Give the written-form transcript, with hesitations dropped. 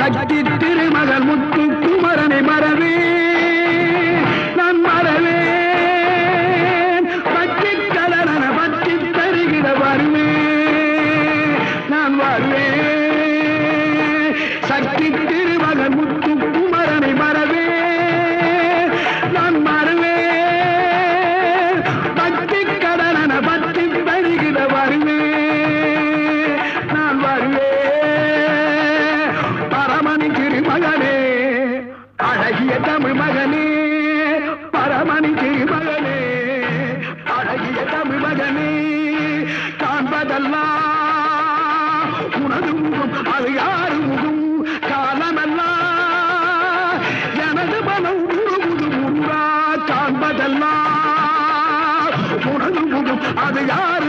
சக்தி திருமகள் முத்து குமரனை மறவே நான் மறவேன் பற்றி கடன பற்றி தருகிற வருவேன் நான் வருவேன் சக்தி திருமகள் முத்து குமரனை மறவே நான் மறவேன் பற்றி கடன பற்றி தருகிற வருவேன் நான் வருவேன் பரமணி திருமகனே அழகிய தமிழ் மகனே பரமணி திருமகனே அழகிய தமிழ் மகனே காண்பதெல்லாம் உனது முகம் அது யாரு முகம் காலமெல்லாம் எனது மனம் உருகுது முருகா காண்பதெல்லாம் உனது முகம் அது யாரு